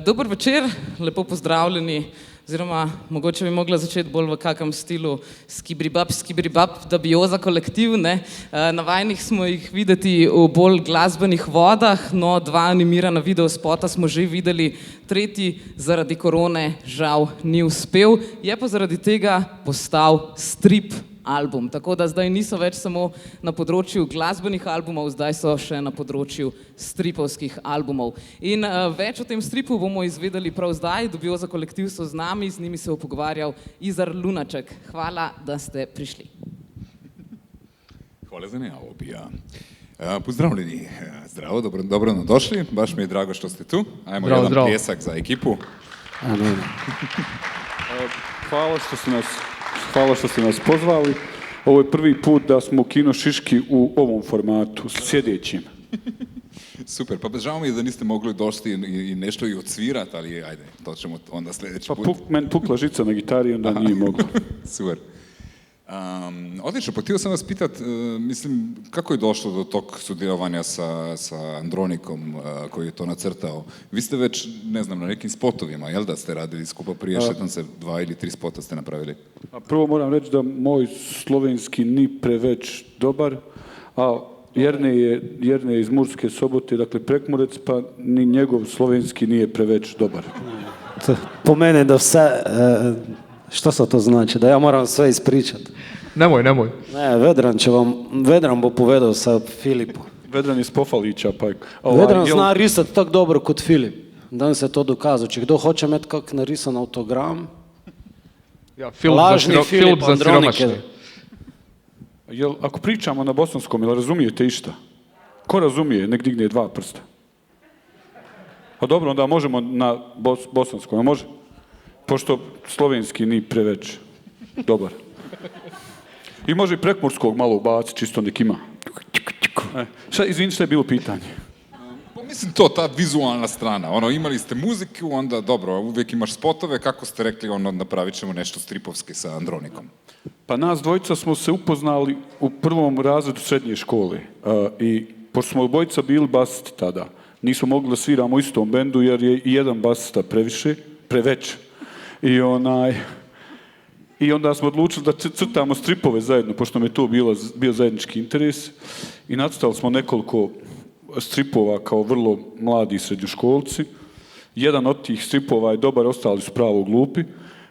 Dober večer, lepo pozdravljeni, oziroma mogoče bi mogla začeti bolj v kakem stilu skibribab, da bi Joza kolektiv, ne. Navajnih smo jih videti v bolj glasbenih vodah, no, 2 animirana videospota smo že videli, tretji zaradi korone žal ni uspel, je pa zaradi tega postal strip album, tako da zdaj niso več samo na področju glasbenih albumov, zdaj so še na področju stripovskih albumov. In več o tem stripu bomo izvedeli prav zdaj, dobil za kolektiv so z nami, z njimi se bo pogovarjal Izar Lunaček. Hvala, da ste prišli. Hvala za najavo. Pozdravljeni, zdravo, dobro nam došli, baš mi je drago što ste tu. Ajmo jedan pljesak za ekipu. Hvala što ste nas pozvali. Ovo je prvi put da smo u Kino Šiški u ovom formatu, sjedećim. Super, pa žao mi je da niste mogli doći i nešto i odsvirat, ali ajde, to ćemo onda sljedeći put. Meni pukla žica na gitari, onda nije moglo. Super. Odlično, pa htio sam vas pitat, mislim, kako je došlo do tog sudjelovanja sa Andronikom koji je to nacrtao? Vi ste već, ne znam, na nekim spotovima, jel da ste radili skupa prije, šetam se 2 ili 3 spota ste napravili? Prvo moram reći da moj slovenski ni preveć dobar, a Jerne je iz Murske Sobote, dakle Prekmurec, pa ni njegov slovenski nije preveć dobar. Po mene da vse... Što se to znači? Da ja moram sve ispričati? Nemoj. Ne, Vedran bo povedal sa Filipom. Vedran iz Pofalića, pa... Vedran zna risati tako dobro kot Filip. Dan se to dokazao. Če kdo hoče imeti kak narisan autogram, lažni Filip Andronike. Ako pričamo na bosanskom, jel razumijete išta? Ko razumije, nek digne 2 prsta. A dobro, onda možemo na bosanskom, a može? Pošto slovenski ni preveć dobar. I može i prekmurskog malo ubaciti, čisto nek ima. Izvini, šta je bilo pitanje? Mislim to, ta vizualna strana. Imali ste muziku, onda dobro, uvijek imaš spotove, kako ste rekli, napravit ćemo nešto stripovski sa Andronikom. Pa nas dvojica smo se upoznali u 1. razredu srednje škole. I pošto smo obojica bili basisti tada, nismo mogli da sviramo u istom bendu jer je i jedan basista preveć. I onda smo odlučili da crtamo stripove zajedno, pošto nam je to bio zajednički interes. I nacrtali smo nekoliko stripova kao vrlo mladi srednjoškolci. Jedan od tih stripova je dobar, ostali su pravo glupi.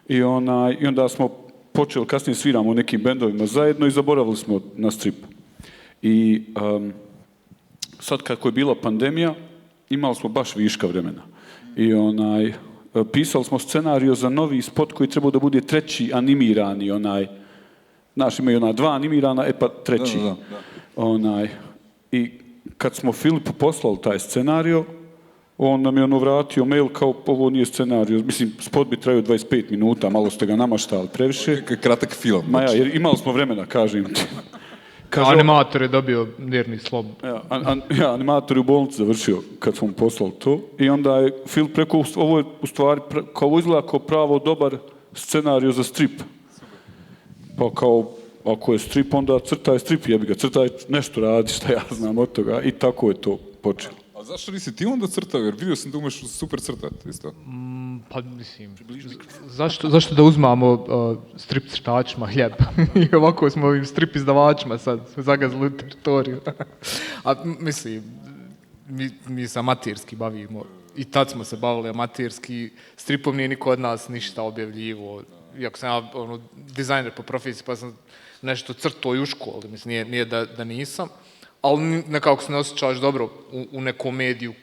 I onda smo počeli, kasnije sviramo u nekim bendovima zajedno i zaboravili smo na strip. I sad kako je bila pandemija, imali smo baš viška vremena. I pisali smo scenario za novi spot koji trebao da bude 3. animirani, znaš, imaju 2 animirana, pa 3. Da. I kad smo Filipu poslali taj scenario, on nam je vratio mail kao ovo nije scenario, mislim, spot bi trajao 25 minuta, malo ste ga namaštali previše. Kratak film. Jer imali smo vremena, kažem ti. Animator je dobio nervni slom. Animator je u bolnici završio kad smo mu poslali to. I onda je Filip rekao, ovo je u stvari kao izgleda kao pravo dobar scenario za strip. Pa kao, ako je strip, onda crtaj strip, jebi ga, crtaj nešto radi, šta ja znam od toga. I tako je to počelo. A zašto nisi ti onda crtao? Jer vidio sam da umeš super crtat, isto. Pa mislim, zašto da uzmamo strip crtačima hljeb? I ovako smo ovim strip izdavačima sad zagazili teritoriju. A mislim, mi se amaterski bavimo. I tad smo se bavili amaterski. Stripom nije niko od nas ništa objavljivo. Iako sam ja dizajner po profesiji, pa sam nešto crtao i u školi. Mislim, nije da nisam. Ali nekako se ne osjećaš dobro u nekom mediju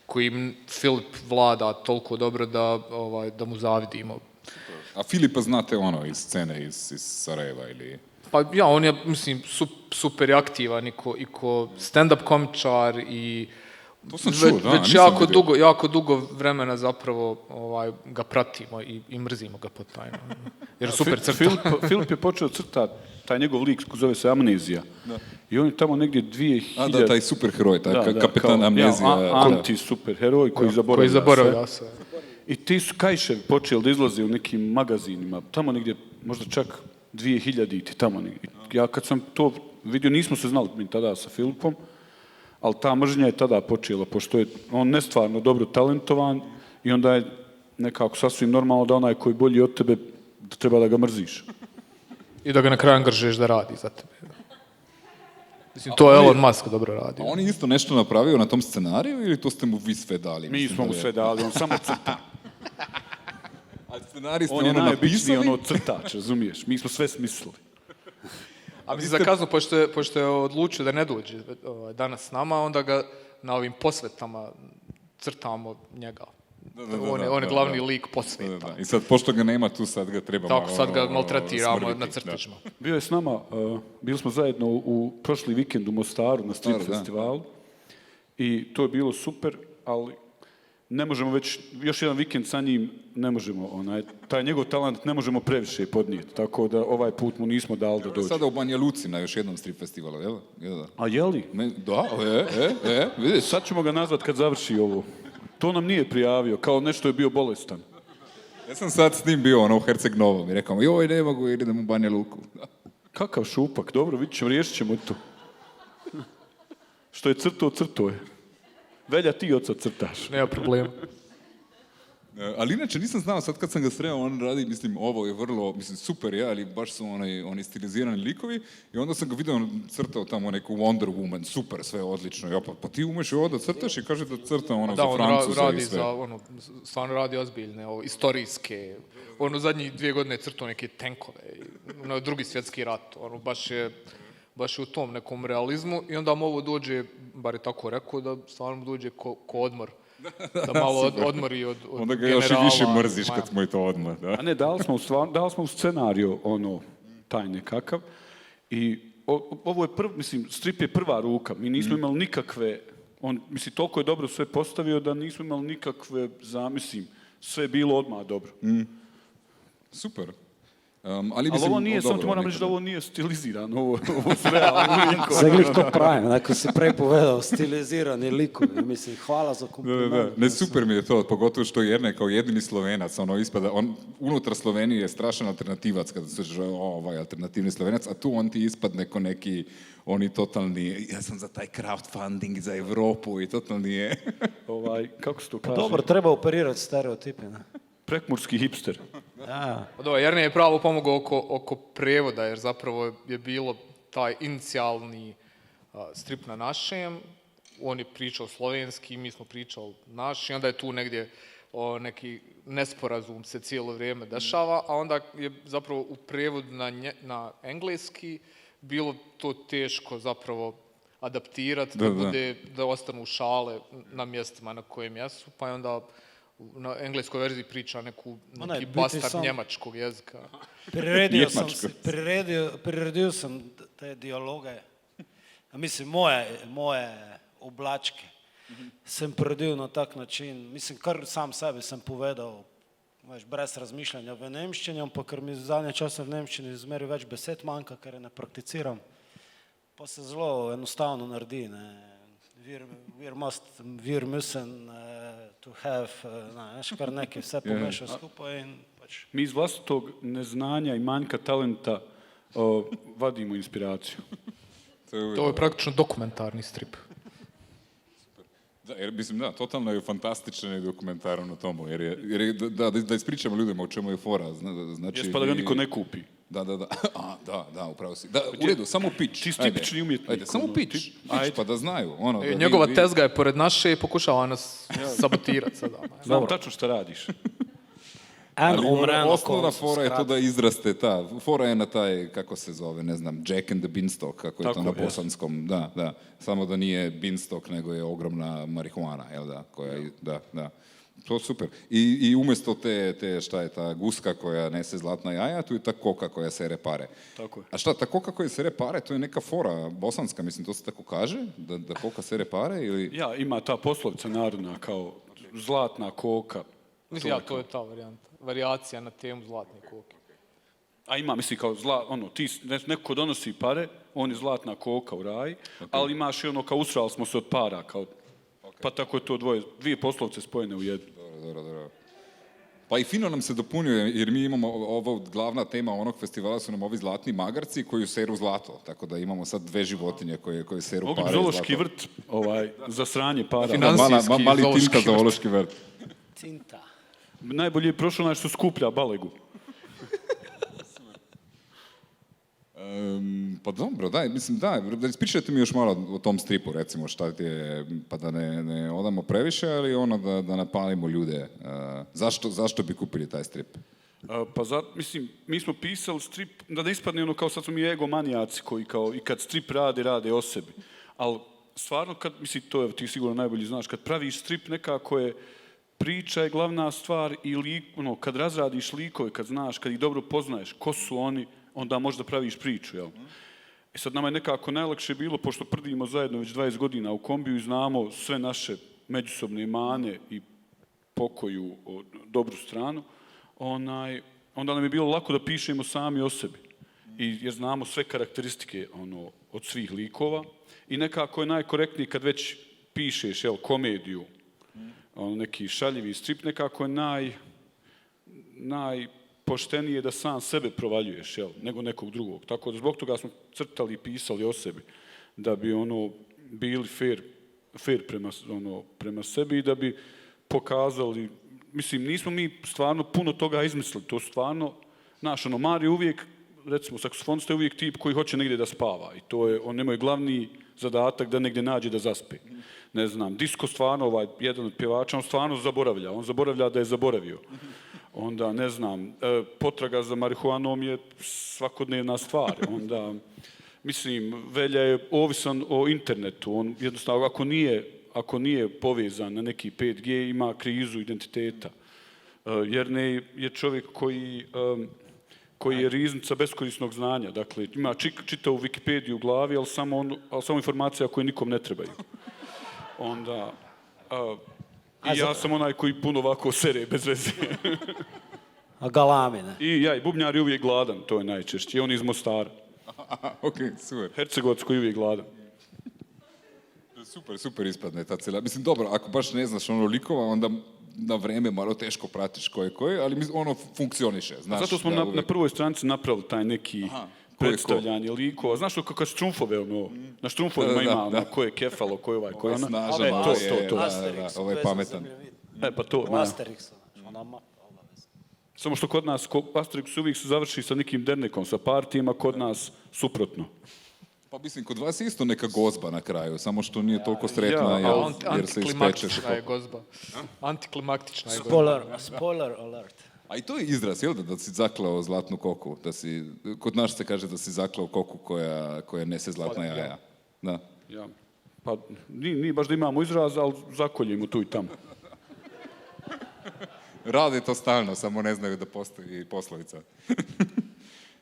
koji Filip vlada toliko dobro da mu zavidimo. A Filipa znate iz scene iz Sarajeva ili... Pa ja, on je, mislim, super aktivan i ko stand-up komičar i to sam čuo, da, već jako dugo vremena zapravo ga pratimo i mrzimo ga potajno. Jer super crta. Filip je počeo crtati taj njegov lik, zove se Amnezija. Da. I on je tamo negdje 2000... Da, taj superheroj, taj kapetan Amnezija. Anti-superheroj koji zaboravlja sve. I ti su kajševi počeli da izlaze u nekim magazinima, tamo negdje, možda čak 2000-ti, tamo negdje. Ja kad sam to vidio, nismo se znali mi tada sa Filipom, ali ta mržnja je tada počela, pošto je on nestvarno dobro talentovan i onda je nekako sasvim normalno da onaj koji je bolji od tebe, da treba da ga mrziš. I da ga na kraju angažuješ da radi za tebe. Mislim, to je Elon Musk dobro radi. A on je isto nešto napravio na tom scenariju ili to ste mu vi sve dali? Mi Mislim smo da mu je- sve dali, on samo crta. A scenarij ste On je ono najobičniji napisali? crtač, razumiješ? Mi smo sve smislili. A mislim za kaznu, pošto je odlučio da ne dođe danas s nama, onda ga na ovim posvetama crtamo njega. On je glavni lik posveta. I sad, pošto ga nema tu, sad ga trebamo... Tako, sad ga maltretiramo smrditi, na crtežima. Bio je s nama, bili smo zajedno u prošli vikend u Mostaru na strip Mostaru, da. festivalu i to je bilo super, ali ne možemo već, još jedan vikend sa njim ne možemo, taj njegov talent ne možemo previše podnijeti, tako da ovaj put mu nismo dali da dođe. Sada u Banja Luci na još jednom strip festivalu, jel? Da. A je li? Da, vidiš. Sad ćemo ga nazvat kad završi ovo. To nam nije prijavio, kao nešto je bio bolestan. Ja sam sad s njim bio u Herceg Novom i rekao, joj, ne mogu, idem u Banja Luku. Kakav šupak, dobro, vidit ćemo, riješit ćemo to. Što je crto je. Velja, ti oca crtaš. Nema problema. Ali inače nisam znao, sad kad sam ga sreo, on radi, mislim, ovo je vrlo, mislim, super je, ali baš su oni stilizirani likovi i onda sam ga vidio, on crtao tamo neku Wonder Woman, super, sve odlično. Ja, pa ti umeš i ovo da crtaš i kaže da crta Da, za on Francuza radi i sve. stvarno radi ozbiljne, istorijske. On u zadnjih 2 godine je crtao neke tenkove, drugi svjetski rat. Baš je u tom nekom realizmu i onda mu ovo dođe, bar je tako rekao, da stvarno mu dođe ko odmor. Da malo odmori od Onda ga još i više mrziš kad smo i to odmah, da. A ne, dali smo u scenariju taj nekakav i ovo je strip je prva ruka, mi nismo imali nikakve, toliko je dobro sve postavio da nismo imali nikakve zamislim, sve je bilo odmah dobro. Super. Ali ovo nije, samo ti moram reći da ovo nije stilizirano, ovo su realni likovi. Zaglih to pravim, ako si prej povedal, stilizirani likovi, mislim, hvala za kompliment. Ne, super mi je to, pogotovo što Jerne kao jedini Slovenac, ispada, on unutar Slovenije je strašan alternativac, kada se kaže alternativni Slovenac, a tu on ti ispadne ko neki, oni totalni, ja sam za taj crowdfunding za Evropu i totalni je. Kako se to kaže? Dobro, treba operirati stereotipe, ne? Prekmurski hipster. Jernej je pravo pomogao oko prevoda, jer zapravo je bilo taj inicijalni strip na našem, on je pričao slovenski, mi smo pričali naš i onda je tu negdje neki nesporazum se cijelo vrijeme dešava, a onda je zapravo u prevodu na engleski bilo to teško zapravo adaptirati, da ostanu šale na mjestima na kojem jesu, pa je onda na engleskoj verziji priča neki bastard njemačkog jezika. Priredio sam te dialoge, mislim, moje oblačke sem priredil na tak način, mislim, kar sam sebi sem povedal, brez razmišljanja v nemščini, ampak ker mi zadnje čase v nemščini zmeri več besed manjka, ker je ne prakticiram, pa se zelo enostavno naredi, ne. Wir müssen to have, kar nekaj, vse pomešal skupaj in pač. Mi iz vlastitog neznanja i manjka talenta vadimo inspiraciju. To je praktično dokumentarni strip. Da, totalno je fantastičan i dokumentaran o tomu, da ispričamo ljudima o čemu je fora. Jes pa da ga niko ne kupi. Da, upravo si. U redu, samo pitch. Ti si tipični umjetnik. Ajde, samo pitch, pa da znaju. Njegova tezga je pored naše i pokušava nas sabotirati sada. Znam tačno šta radiš. Osnovna fora je to da izraste fora je na taj, kako se zove, ne znam, Jack and the Beanstalk, kako je to na bosanskom, da. Samo da nije beanstalk, nego je ogromna marihuana, jel da, da. To super. I umjesto te, šta je ta guska koja nese zlatna jaja, tu je ta koka koja sere pare. Tako je. A šta, ta koka koja sere pare, to je neka fora bosanska, mislim, to se tako kaže, da koka sere pare ili... Ja, ima ta poslovica narodna kao zlatna koka. Mislim, to je ta varijanta. Varijacija na temu zlatne koke. A ima, mislim, kao neko donosi pare, on je zlatna koka u raj, ali imaš i kao usrali smo se od para, kao, pa tako je to dvije poslovce spojene u jednu. Dobro. Pa i fino nam se dopunjuje, jer mi imamo ovo glavna tema onog festivala su nam ovi zlatni magarci koji seru zlato, tako da imamo sad 2 životinje koje seru Mogu pare i zlato. zoološki vrt za sranje para. Financijski Mali zoološki Tinka vrt. zoološki vrt. Cinta. Najbolje je prošlo onaj što skuplja balegu. Pa dobro, daj, mislim, da ispričajte mi još malo o tom stripu, recimo, šta ti je, pa da ne odamo previše, ali ono da napalimo ljude. Zašto bi kupili taj strip? Mislim, mi smo pisali strip, da ne ispadne ono kao sad smo mi egomanijaci koji kao i kad strip rade o sebi. Ali stvarno, mislim, to je, ti sigurno najbolje znaš, kad praviš strip nekako je, priča je glavna stvar i kad razradiš likove, kad znaš, kad ih dobro poznaješ, ko su oni, onda možda praviš priču, jel? I sad nama je nekako najlakše bilo, pošto prdimo zajedno već 20 godina u kombiju i znamo sve naše međusobne mane i pokoju dobru stranu, onda nam je bilo lako da pišemo sami o sebi. Jer znamo sve karakteristike od svih likova i nekako je najkorektnije kad već pišeš komediju, neki šaljivi strip, nekako je najpoštenije da sam sebe provaljuješ, nego nekog drugog. Tako da zbog toga smo crtali i pisali o sebi, da bi bili fair prema sebi i da bi pokazali, mislim, nismo mi stvarno puno toga izmislili, to stvarno, Mario uvijek, recimo, saksofonista je uvijek tip koji hoće negdje da spava i to je, on nemoj glavni zadatak da negdje nađe da zaspe. Ne znam, Disko stvarno, jedan od pjevača, on stvarno zaboravlja da je zaboravio. Onda, ne znam, potraga za marihuanom je svakodnevna stvar. Onda, mislim, Velja je ovisan o internetu. On jednostavno, ako nije povezan na neki 5G, ima krizu identiteta. Jer je čovjek koji je riznica beskorisnog znanja. Dakle, ima čitavu Wikipediju u glavi, ali samo informacija koje nikom ne trebaju. Onda, i ja sam onaj koji puno ovako sere bez veze. A galamine. I bubnjar je uvijek gladan, to je najčešće. I on iz Mostara. Ok, super. Hercegovac koji je uvijek gladan. Super ispadne ta cijela. Mislim, dobro, ako baš ne znaš likova, onda na vreme malo teško pratiš koje, ali ono funkcioniše. Znaš, zato smo na prvoj stranici napravili taj neki predstavljanje likova. Znaš kako štrumfove, na štrumfovima ima ko je kefalo, ko je ovaj, ko je ona. Snažan, ovo je pametan. Pa to, Asterix, samo što kod nas, Asterix uvijek se završi sa nekim dernekom, sa partijima, kod nas suprotno. Pa mislim, kod vas je isto neka gozba na kraju, samo što nije toliko sretna jer se ispečeš. Antiklimaktična je gozba. Antiklimaktična je gozba. Spoiler alert. A i to je izraz, jel da si zaklao zlatnu koku? Kod nas se kaže da si zaklao koku koja nese zlatna jaja. Da. Ja. Pa nije baš da imamo izraz, ali zakoljimo tu i tamo. Rade to stalno, samo ne znaju da postoji poslovica.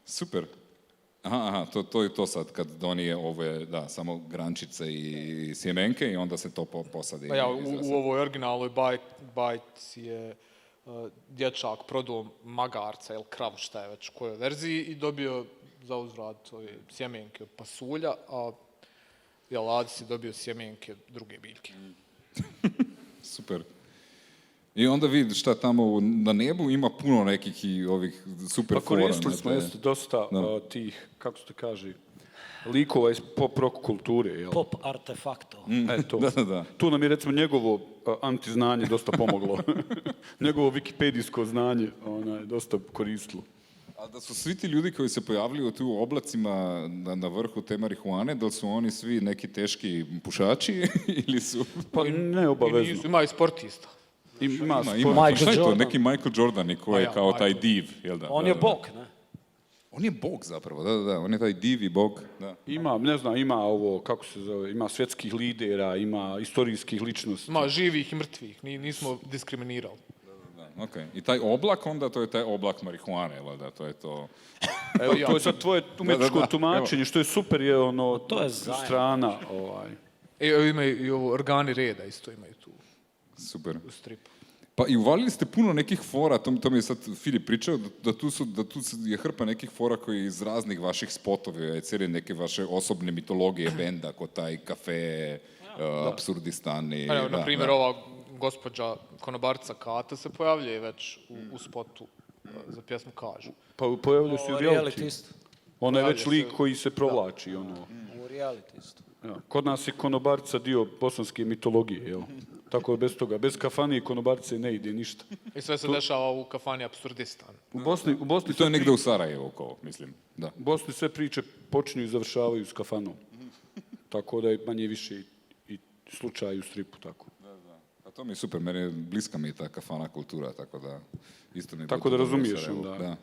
Super. Aha, to je to sad, kad donije ove, samo grančice i sjemenke i onda se to posadi. Pa u ovoj originalnoj bajci je dječak prodao magarca ili kravu, šta je već u kojoj verziji i dobio za uzvrat sjemenke pasulja, a Adis je dobio sjemenke druge biljke. Super. I onda vidiš šta tamo na nebu ima puno nekih i ovih super fora. Pa koristili smo dosta tih, kako se to kaže, likova iz pop-rock kulture. Jel? Pop artefakto. To. Da. Tu nam je recimo njegovo antiznanje dosta pomoglo. Njegovo wikipedijsko znanje je dosta koristilo. A da su svi ti ljudi koji se pojavljaju tu u oblacima na vrhu te marihuane, da li su oni svi neki teški pušači ili su... Pa ne obavezno. Ima i sportista. Ima. Michael Šta je to? Jordan. Neki Michael Jordan i koji je kao taj div, jel da? On je bog, ne? On je bog zapravo, da. On je taj div i bog, da. Ima ovo, kako se zove, ima svjetskih lidera, ima istorijskih ličnosti. Ima živih i mrtvih, nismo diskriminirali. Ok. I taj oblak, onda to je taj oblak marihuane, valjda, to je to... Evo, to je sad tvoje umjetničko tumačenje, što je super, je to je strana. Imaju i ovo organi reda, isto imaju tu. Super. U stripu. Pa i uvalili ste puno nekih fora, to mi je sad Filip pričao, da tu je hrpa nekih fora koji iz raznih vaših spotova, cijeli neke vaše osobne mitologije benda, ko taj kafe, Absurdistan i... Na primjer, ova gospođa konobarca Kata se pojavljuje već u spotu za pjesmu Kažu. Pa pojavljaju se i u reality. isto. Ona je već Pojavljuje lik se- koji se provlači. Ono. U reality isto. Ja. Kod nas je konobarca dio bosanske mitologije. Jel? Tako bez toga, bez kafane i konobarce ne ide ništa. I sve se dešava u kafani Apsurdistan. U Bosni I to je sve negde u Sarajevu, kao, mislim. Da. u Bosni sve priče počinju i završavaju s kafanom. Tako da je manje više i slučaj u stripu. Tako. A to mi je super, meni je bliska mi je ta kafana kultura, tako da isto mi je Tako bilo da dobro u razumiješ Sarajevu, onda. Da.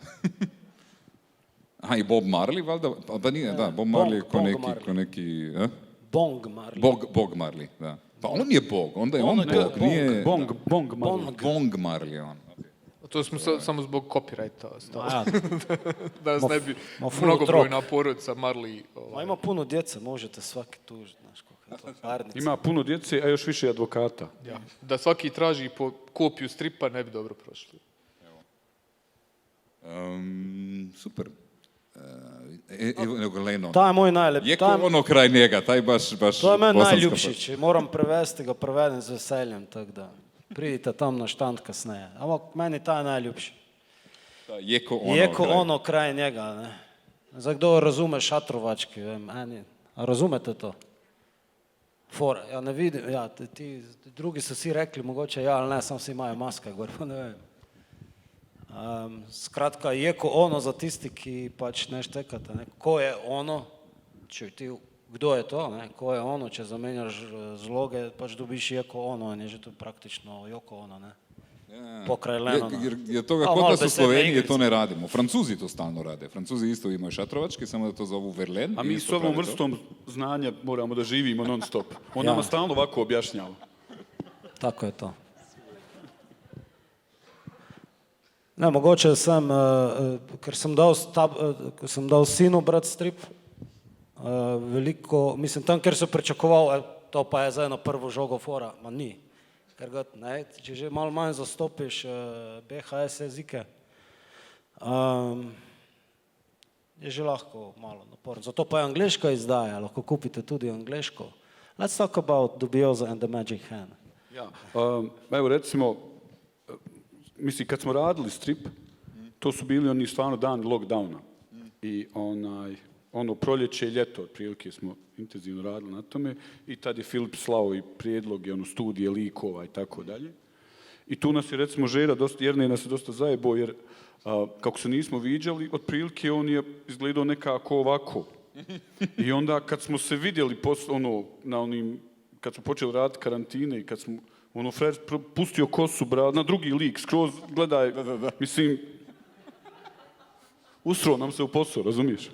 Aha, i Bob Marley, valjda? Pa nije, da, Bob Marley je ko neki, a? Bong Marley. Bog Marley, da. Pa on je Bog, onda je on je Bog, Bong, nije... Bong Marley. Bong Marley, on. To smo samo zbog copyrighta stavili. Da nas ne bi ma full mnogobrojna porodica Marley... Ma ima puno djece, možete svaki tužiti, znaš koliko je to parnica. Ima puno djece, a još više advokata. Ja. Da svaki traži po kopiju stripa ne bi dobro prošli. Super. Evo, nego Lennon. To je moj najljepši. Je ko ono kraj njega, taj baš To je meni bosanska najljubšić i moram prevesti ga, prevedem z veseljem, tako da pridite tam na štand kasneje. Ampak meni ta je najljubši. pa je ko ono Je ko kraj. ono kraj njega, ne. Za kdo razume šatrovački, vem, a razumete to? Fora, ja ne vidim, ja, ti drugi so si rekli, mogoče ja ali ne, sam si imajo maske gor, pa ne vem. Skratka, je ko ono za tisti, ki pač ne štekate, ne. Ko je ono, če ti, kdo je to, ne, ko je ono, če zamenjaš zloge, pač dobiš je ko ono, in je že to praktično joko ono, ne. Pokraj Lennona. Jer toga A, kod malo nas u besedne Sloveniji igrice. to ne radimo. Francuzi to stalno rade. Francuzi isto imaju šatrovački, samo da to zovu Verlaine. A i mi isto s ovom prave to. vrstom znanja moramo da živimo non stop. On Ja. nama stalno ovako objašnjava. Tako je to. Ne, mogoče sem, ker sem dal sinu brati strip, veliko, mislim, tam, kjer so pričakoval, to pa je zdaj na prvo žogo fora, ma ni. Ker ga, ne, če že malo manj zastopiš BHS jezike, je že lahko malo naporno. Zato pa je angleška izdaja, lahko kupite tudi angleško. Let's talk about Dubioza and the Magic Hand. Ja. Evo recimo, mislim kad smo radili strip, to su bili oni stvarno dani lockdowna. I ono proljeće i ljeto otprilike smo intenzivno radili na tome i tad je Filip slao i prijedloge, studije likova i tako dalje. I tu nas je recimo Žera, Jernej nas je dosta zajebao jer kako se nismo viđali, otprilike on je izgledao nekako ovako. I onda kad smo se vidjeli kad smo počeli raditi karantine i kad smo Fred pustio kosu, na drugi lik, skroz, gledaj, mislim, usro nam se u posao, razumiješ?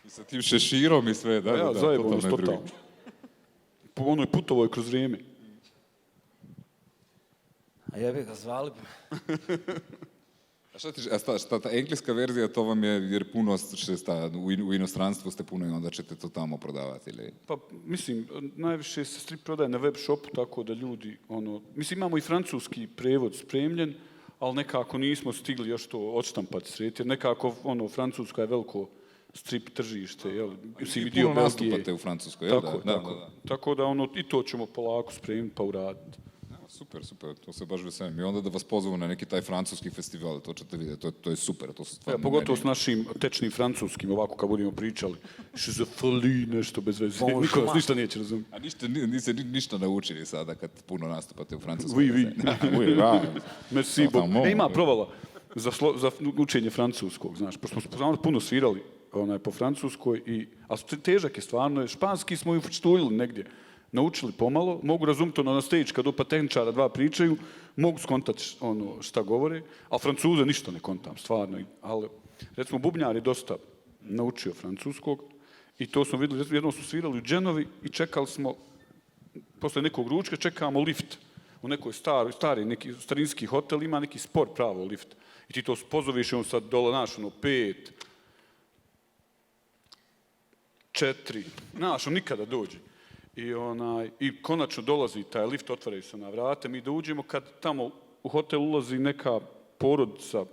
I sa tim šeširom i sve, da, Ja, da, zajebao nas totalno je totalno. drugi. Ono je putovao kroz vrijeme. A jebi ga, zvali bi me. A šta ta engleska verzija, to vam je, jer puno u inostranstvu ste puno i onda ćete to tamo prodavati ili? Pa, mislim, najviše se strip prodaje na web shopu, tako da ljudi, mislim, imamo i francuski prevod spremljen, ali nekako nismo stigli još to odštampati sret, jer nekako, Francuska je veliko strip tržište, jel? I puno nastupate u Francuskoj, jel? Tako, da? tako. Da. Tako da, i to ćemo polako spremiti pa uraditi. Super, to se baš veselim. I onda da vas pozovem na neki taj francuski festival, to ćete vidjeti, to je super. To su stvarno Pogotovo s našim tečnim francuskim, ovako kad budemo pričali. Šizofreni, nešto bez veze. Niko vas ništa neće razumjeti. A niste ništa naučili sada kad puno nastupate u Francuskoj. Oui. Merci beaucoup. Totalno. Ima provala za učenje francuskog, znaš, pošto smo stvarno puno svirali po francuskoj, a težak je stvarno, španski smo i učtuljili negdje. Naučili pomalo, mogu razumjeti na stage kad opa tehničara dva pričaju, mogu skontati šta govore, a Francuze ništa ne kontam, stvarno. Ali, recimo, bubnjar je dosta naučio francuskog i to smo vidjeli, jednom smo svirali u Dženovi i čekali smo, posle nekog ručka, čekamo lift u nekoj stari neki starinski hotel, ima neki spor pravo lift. I ti to pozoveš i on sad dole naš, 5, 4, naš, on nikada dođe. I konačno dolazi taj lift, otvaraju se na vrate, mi da uđemo kad tamo u hotel ulazi neka porodica,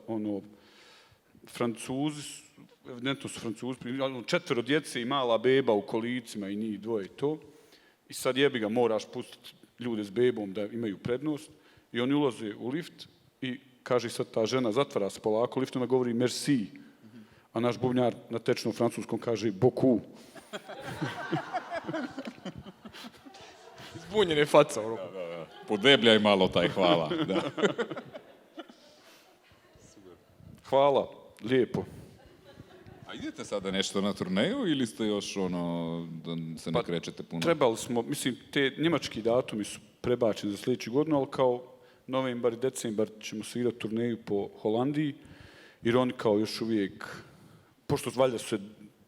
Francuzi, evidentno su Francuzi, 4 djece i mala beba u kolicima i njih dvoje i to. I sad jebi ga, moraš pustiti ljude s bebom da imaju prednost i oni ulaze u lift i kaže sad ta žena, zatvara se polako lift, ona govori merci, a naš bubnjar na tečnom francuskom kaže beaucoup. Zbunjen je faca. Ono. Podebljaj malo taj hvala. Da. Hvala, lijepo. A idete sada nešto na turneju ili ste još da se ne krećete puno? Trebali smo, mislim, te njemački datumi su prebačeni za sljedeću godinu, ali kao novembar i decembar ćemo svirati turneju po Holandiji, jer oni kao još uvijek, pošto valjda su se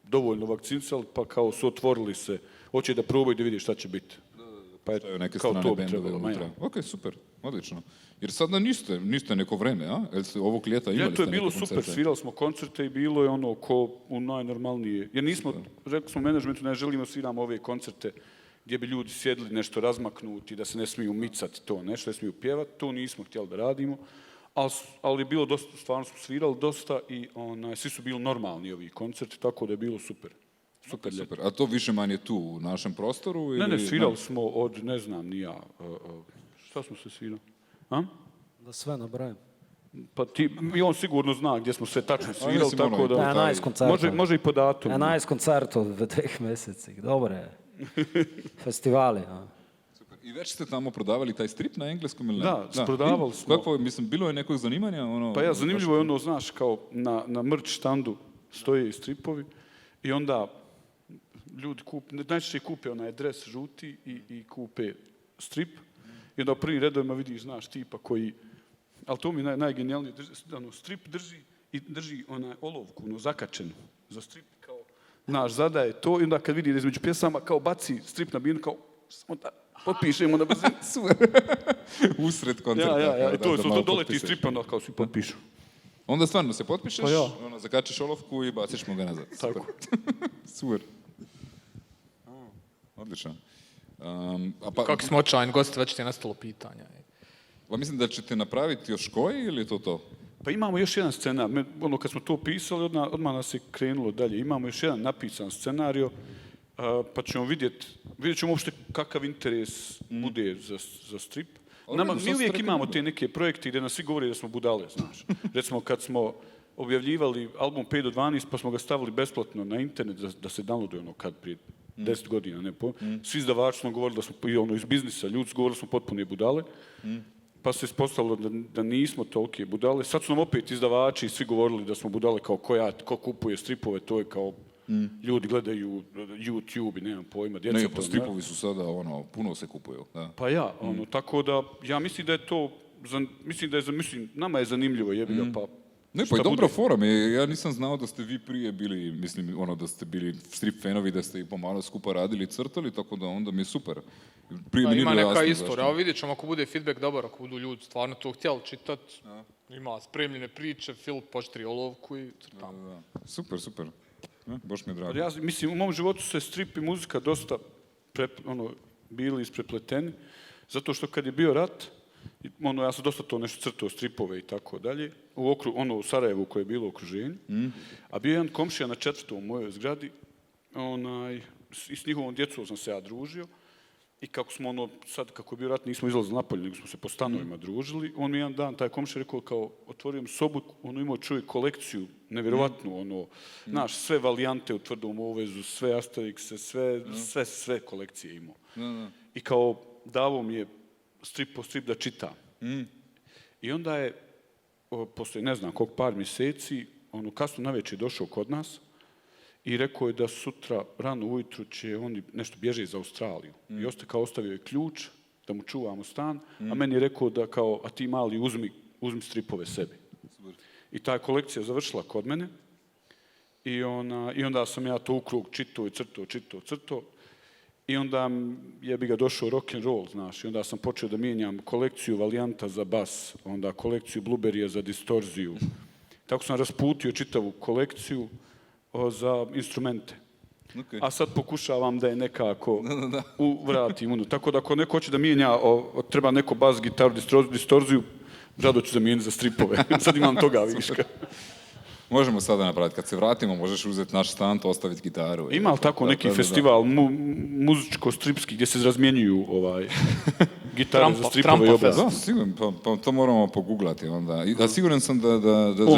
dovoljno vakcinisali, pa kao su otvorili se, hoće da probaju da vidi šta će biti. Pa je neke kao strane to bi bendove trebalo. unutra. Ok, super, odlično. Jer sada niste neko vreme, a? Jel ste ovog ljeta imali Ja, to je ste bilo neke super, koncerte? svirali smo koncerte i bilo je ono ko u najnormalnije. Jer nismo, rekli smo menadžmentu, ne želimo sviramo ove koncerte gdje bi ljudi sjedili nešto razmaknuti, da se ne smiju micati to, nešto ne smiju pjevati, to nismo htjeli da radimo. Ali je bilo dosta, stvarno smo svirali dosta i svi su bili normalni ovi koncerti, tako da je bilo super. Super, ljeto. Super. A to više manje tu u našem prostoru? Ne, ili... svirali smo od, ne znam, ni ja, šta smo se svirali? A? Da sve nabrajam. Pa i on sigurno zna gdje smo sve tačno svirali, mislim, tako ono, da... 11 koncertov. Može i po datumu. 11 koncertov v 2 mesecih, dobro je. Festivali. A. Super. I već ste tamo prodavali taj strip na engleskom ili ne? Da, prodavali smo. Kako, mislim, bilo je nekog zanimanja? Pa ja, zanimljivo je ono, znaš, kao na merch štandu stoje i stripovi i onda ljudi najčešće kupe onaj dres žuti i kupe strip i onda u prvim redovima vidiš, znaš, tipa koji, ali to mi je najgenijalnije, strip drži onaj olovku, zakačenu za strip, kao, znaš, zadaje to i onda kad vidi da između pjesama, kao baci strip na binu, kao, onda potpišemo na brzinu. Usred koncerta. Ja, i to malo doleti potpišeš. strip, onda kao svi potpišu. Onda stvarno se potpišeš, Pa ja. zakačiš olovku i baciš mu ga nazad. Super. Tako. Super. Odlično. Kako smo očajni gosti, već ti je nastalo pitanja. Pa mislim da ćete napraviti još koji ili je to? Pa imamo još jedan scenar. Kad smo to pisali, odmah nas je krenulo dalje. Imamo još jedan napisan scenario, pa ćemo vidjet ćemo uopšte kakav interes bude za strip. Mi uvijek imamo te neke projekte gdje nas svi govori da smo budale, znaš. Recimo kad smo objavljivali album 5 do 12, pa smo ga stavili besplatno na internet da se downloaduje kad prije 10 godina, ne po. Svi izdavači smo govorili da smo iz biznisa, ljudi su govorili da smo potpune budale. Pa se ispostavilo da nismo tolike budale. Sad su nam opet izdavači i svi govorili da smo budale kao ko kupuje stripove, to je kao ljudi gledaju YouTube i nemam pojma, djeca Ne, to pa stripovi su sada, puno se kupuju. Da. Pa ja, tako da, ja mislim da je to, nama je zanimljivo, jebi ga, pa Ne, pa i dobra fora mi je. Ja nisam znao da ste vi prije bili, mislim, da ste bili strip fanovi, da ste i pomalo skupa radili i crtali, tako da onda mi je super. Prije mi nije Ima bilo neka jasno istorija, zašto. evo vidjet ćemo ako bude feedback dobar, ako budu ljudi stvarno to htjeli čitat, ima spremljene priče, Filip poštri olovku i crtamo. Da. Super, super. Baš mi je drago. Ja mislim, u mom životu se strip i muzika dosta bili isprepleteni, zato što kad je bio rat, ja sam dosta to nešto crtao, stripove i tako dalje, u Sarajevu koje je bilo u okruženju, a bio je jedan komšija na 4. u mojoj zgradi, i s njihovom djecom sam se ja družio, i kako smo sad kako je bio rat nismo izlazili napolje, nego smo se po stanovima družili, on mi jedan dan, taj komšija rekao kao, otvorio sobu, imao čovjek kolekciju, nevjerovatnu, znaš, sve valijante u tvrdom ovezu, sve Asterixe, sve kolekcije imao. I kao, davo mi je strip po strip da čita. I onda je, poslije ne znam koliko par mjeseci, kasno navečer došao kod nas i rekao je da sutra, rano ujutru će oni nešto bježe iz Australiju. I ostavio je ključ da mu čuvamo stan, a meni je rekao da kao, a ti mali uzmi stripove sebi. I ta kolekcija završila kod mene i onda sam ja to u krug čitao i crtao. I onda je bi ga došao rock and roll, znaš, i onda sam počeo da mijenjam kolekciju valijanta za bas, onda kolekciju blueberrya za distorziju. Tako sam rasputio čitavu kolekciju za instrumente. Okay. A sad pokušavam da je nekako vratim. Tako da ako neko hoće da mijenja, treba neko bas, gitaru, distorziju, rado ću zamijeniti za stripove. Sad imam toga viška. Možemo sada napraviti. Kad se vratimo, možeš uzeti naš stan, ostaviti gitaru. Ima li tako neki festival muzičko-stripski gdje se razmjenjuju gitare za stripove i obraz. Da, sigurno, pa to moramo pogooglati onda. A siguran sam da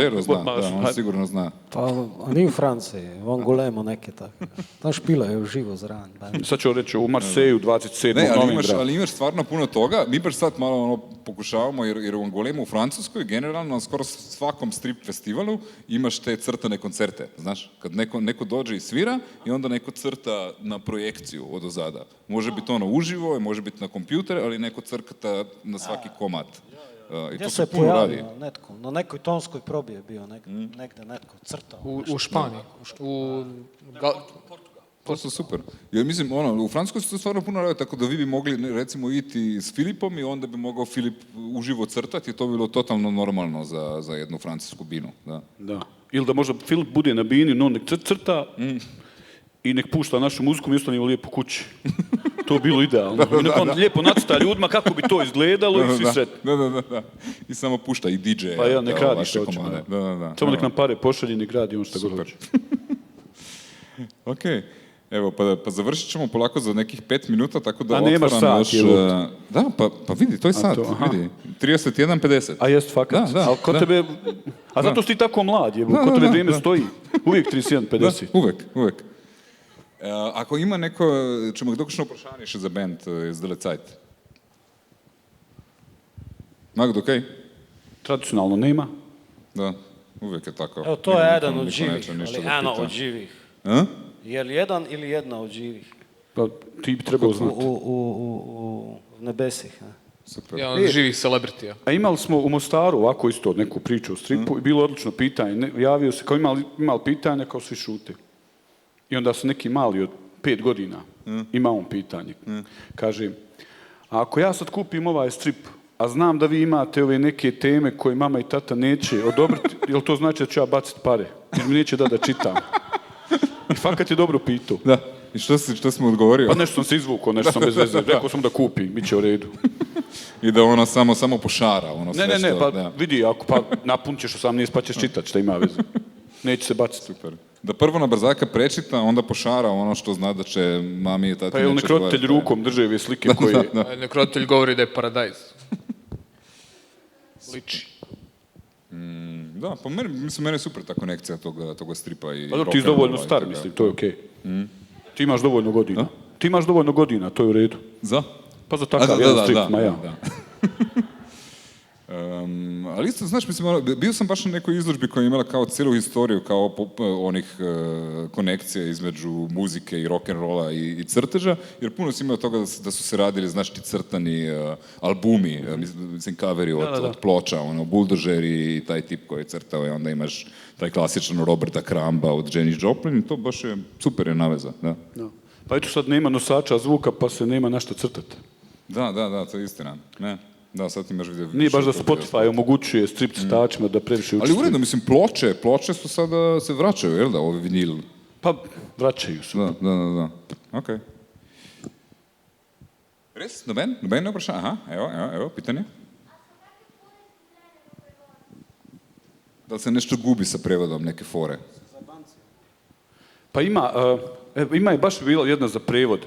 Žero zna, on sigurno zna. Pa ni v Franciji, v Angolemu neke take. Tam špilajo živo zraven. Sad ću reći, u Marseju 27. Ne, novembra. ali imaš stvarno puno toga. Mi baš sad malo pokušavamo, jer u Angolemu, u Francuskoj, generalno na skoro svakom strip festivalu imaš te crtane koncerte, znaš? Kad neko dođe i svira i onda neko crta na projekciju od ozada. Može biti ono uživo, može biti na kompjuter, ali neko crta na svaki komad. I to se puno radi. Netko, na nekoj tonskoj probi je bio negde netko crtao. U Španiji. To su super. Jer mislim, u Francuskoj se to stvarno puno radi, tako da vi bi mogli recimo iti s Filipom i onda bi mogao Filip uživo crtati i to bi bilo totalno normalno za jednu francusku binu. Da. Ili da možda Filip bude na bini, no nek crta i nek pušta našu muziku, mi ostanemo lijepo kući. To bi bilo idealno. I nek on lijepo nacrta ljudima kako bi to izgledalo i svi sretni. Da. I samo pušta i DJ. Pa ja, nek radi što hoćemo. Samo nek nam pare pošalje, nek radi on što god hoće. Ok. Evo, pa završit ćemo polako za nekih 5 minuta, tako da nemaš otvaram sat, još... je Da, pa vidi, to je sat, vidi. 31:50. A jest, fakat. Da, ali kod tebe... A zato si ti tako mlad, je, kod tebe vrijeme stoji. Uvijek 31:50. Uvijek. Ako ima neko, če ima kdo kakšno vprašanje še za band zdajle cajt? Ima kdo kaj? Tradicionalno nema. Da, uvijek je tako. Evo, to je jedan od živih, ali eno od živih. Je li jedan ili jedna od živih? Pa ti bi trebao znati. U nebesih. Super. Jedan od živih celebritija. A imali smo u Mostaru ovako isto neku priču o stripu i bilo odlično pitanje. Javio se, kao imali pitanja, kao svi šute. I onda su neki mali od 5 godina, ima on pitanje. Kaže, a ako ja sad kupim ovaj strip, a znam da vi imate ove neke teme koje mama i tata neće odobriti, jel to znači da ću ja baciti pare? Jer mi neće da čitam. I fakat je dobro pitao. Da. I što smo odgovorio? Pa nešto sam se izvukao, nešto sam bez veze. Rekao sam da kupim, bit će u redu. I da ono samo pošara. Ono sve Ne, pa da. vidi, ako pa napunit ćeš 18 pa ćeš čitati, šta ima veze. Neće se baciti. Super. Da prvo na brzaka prečita, onda pošara ono što zna da će mami i tati pa je nek roditelj rukom drže ove slike koje... Nek roditelj govori da je paradajz. Liči. Da, pa meni je super ta konekcija toga stripa i pa ti si dovoljno star, mislim, to je okej. Ti imaš dovoljno godina. A? Ti imaš dovoljno godina, to je u redu. Za? Pa za takav jedan strip, ma ja. Da. Ali isto, znaš, mislim, bio sam baš na nekoj izložbi koja je imala kao cijelu historiju, kao onih konekcija između muzike i rock'n'rolla i crteža, jer puno si imao toga da su se radili, znaš, ti crtani albumi, mislim, coveri od ploča, ono, Bulldozer i taj tip koji je crtao, i onda imaš taj klasičan Roberta Cramba od Janis Joplin, to baš je super je naveza, da. Pa eto sad nema nosača zvuka, pa se nema nešto crtati. Da, to je istina, ne. Da, sad imaš vidio... Nije baš da Spotify omogućuje strip crtačima da previše učestvuju. Ali uredno, mislim, ploče su sada se vraćaju, jel da, ovi vinil? Pa, vraćaju se. Da. Okej. Res? Noben ne vpraša? Aha, evo, pitanje. Da li se nešto gubi sa prevodom, neke fore? Pa ima je baš bila jedna za prevod.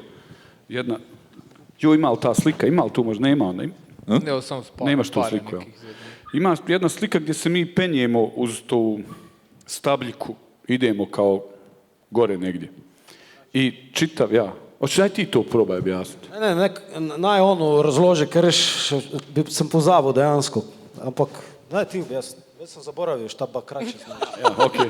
Ima li ta slika? Ima li tu možda? Nema ona? Evo samo nemaš tu sliku, jel? Ima jedna slika gdje se mi penjemo uz tu stabljiku, idemo kao gore negdje. I čitav, hoćeš daj ti to probaj objasniti? Ne, naj ono razloži, ker sem pozabil dejansko, ampak daj ti objasniti. Već sam zaboravio šta bakrače znači. Okej.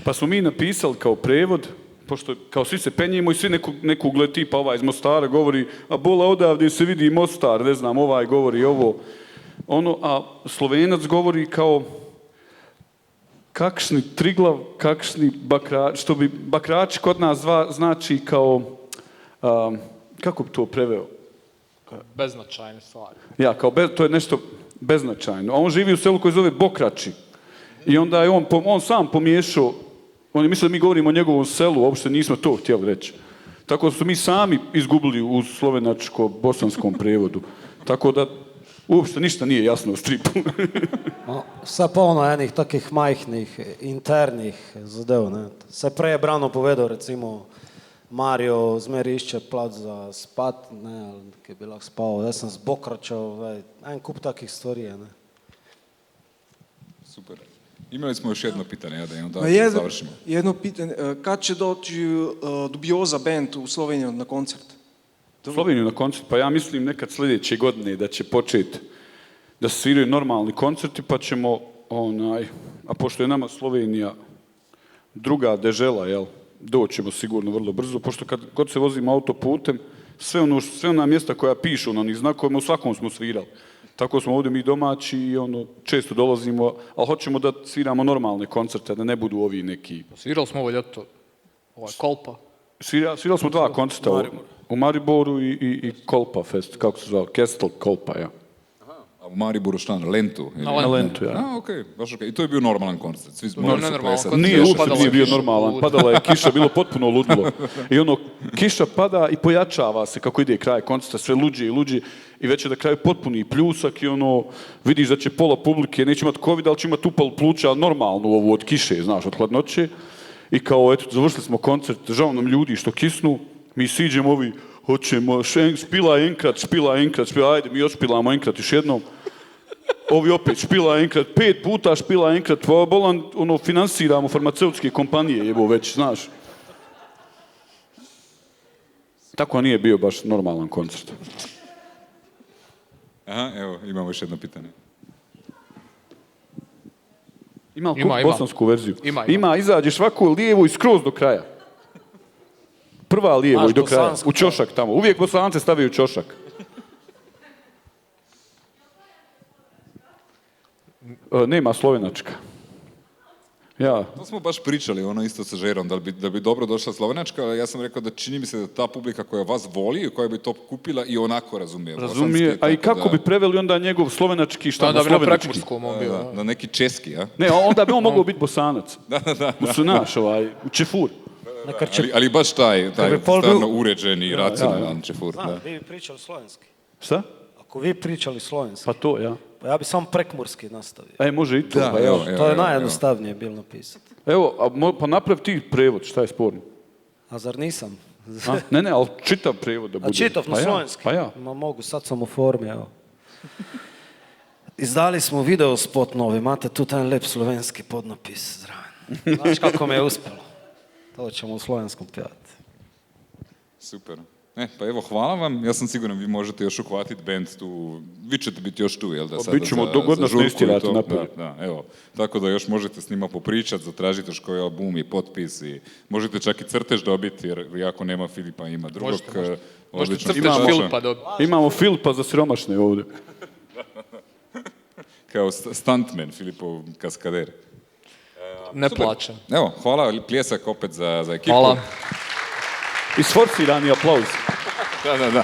Pa smo mi napisali kao prevod, pošto kao svi se penjemo i svi neku ugled tipa ovaj iz Mostara govori, a bola odavde se vidi Mostar, ne znam, ovaj govori ovo, a Slovenac govori kao kakšni Triglav, kakšni Bakrač, što bi Bakrač kod nas znači kao, kako bi to preveo? Beznačajne stvari. Ja, kao to je nešto beznačajno. A on živi u selu koji zove Bokrači. I onda je on sam pomiješao. On je mislio da mi govorimo o njegovom selu, uopšte nismo to htjeli reći. Tako da su mi sami izgubili u slovenačko-bosanskom prevodu. Tako da uopšte ništa nije jasno u stripu. Vse polno enih takih majhnih, internih zadev. Se prej je Brano povedal, recimo, Mario zmeri išče plac za spat, ne, ali kaj bi lahko spal. Jaz sem zbokračal, en kup takih stvari je, ne. Super. Imali smo još jedno pitanje, ja, da i onda završimo. Jedno pitanje, kad će doći Dubioza band u Sloveniju na koncert? Sloveniju na koncert, pa ja mislim nekad sljedeće godine da će početi da se sviraju normalni koncerti, pa ćemo, a pošto je nama Slovenija druga dežela, jel, doćemo sigurno vrlo brzo, pošto kad god se vozimo autoputem, sve ona mjesta koja pišu na onih znakovima, u svakom smo svirali. Tako smo ovdje mi domaći i često dolazimo, ali hoćemo da sviramo normalne koncerte, da ne budu ovi neki... Svirali smo ovo ljeto, Kolpa. Svirali smo 2 koncerta u Mariboru i Kolpa Fest, kako se zvao, Kestel Kolpa, ja. A u Mariboru šta, na Lentu? Na Lentu, ja. A, okej, baš okej. I to je bio normalan koncert, svi smo Ne, mogli se nenormalan plesati. koncert. Nije, uopće Padala nije bio kiša. normalan, padala je kiša, bilo potpuno ludilo. I kiša pada i pojačava se kako ide kraj koncerta, sve luđe i luđe. I već je da kraju potpuni pljusak i vidiš da će pola publike, neće imati covid, ali će imati upalu pluća, ali normalno ovu od kiše, znaš, od hladnoće. I kao, eto, završili smo koncert, žao nam ljudi što kisnu, mi siđemo ovi, hoćemo, špila enkrat, ajde, mi ošpilamo enkrat još jednom. Ovi opet špila enkrat, 5 puta špila enkrat, pa bolan, finansiramo farmaceutske kompanije, jebo već, znaš. Tako nije bio baš normalan koncert. Aha, evo, imamo još jedno pitanje. Ima li Ima. bosansku verziju? Ima. Izađeš ovako lijevo i skroz do kraja. Prva lijevo i do kraja, bosansku, u ćošak tamo. Uvijek Bosance stavaju u ćošak. Nema slovenačka. Ja. To smo baš pričali, isto sa Žerom, da bi dobro došla slovenačka, ali ja sam rekao da čini mi se da ta publika koja vas voli i koja bi to kupila i onako razumije. Razumije, bosanski, a i tako kako bi preveli onda njegov slovenački, šta Da bi na slovenački? Prekmurskom on bio. na neki česki, a? Ne, onda bi on mogao biti Bosanac. Da. Musunaš, Čefur. Ali baš taj Kad bi Pol stvarno bio- uređeni i racionalan čefur. Znam, Da. vi bi pričali slovenski. Šta? Ako vi pričali slovenski, Pa to, ja. pa ja bi samo prekmurski nastavio. Može i to. Da, pa evo, To je evo. najjednostavnije bilo napisati. Evo, pa napravi ti prevod, šta je sporno? A zar nisam? A? Ne, ali čitav prevod da bude. A čitav na Pa ja, slovenski? Pa ja. Ma mogu, sad sam u formi, evo. Izdali smo video spot novi, imate tu taj lep slovenski podnapis, zraven. Znaš kako mi je uspjelo? To ćemo u slovenskom pjevati. Super. Pa evo, hvala vam. Ja sam siguran vi možete još uhvatiti band tu. Vi ćete biti još tu, jel da? Bit ćemo dok god nas ne istirate napolje. Da, evo. Tako da još možete s njima popričati, zatražiti još koji album i potpis i možete čak i crtež dobiti, jer jako nema Filipa, ima drugog. Možete odličnog crtež crteža. Filipa dobiti. Imamo Filipa za siromašne ovdje. Kao stuntman, Filipov kaskader. Ne plaćam. Evo, hvala, pljesak opet za ekipu. Hvala. Isforcirani aplauz. Da.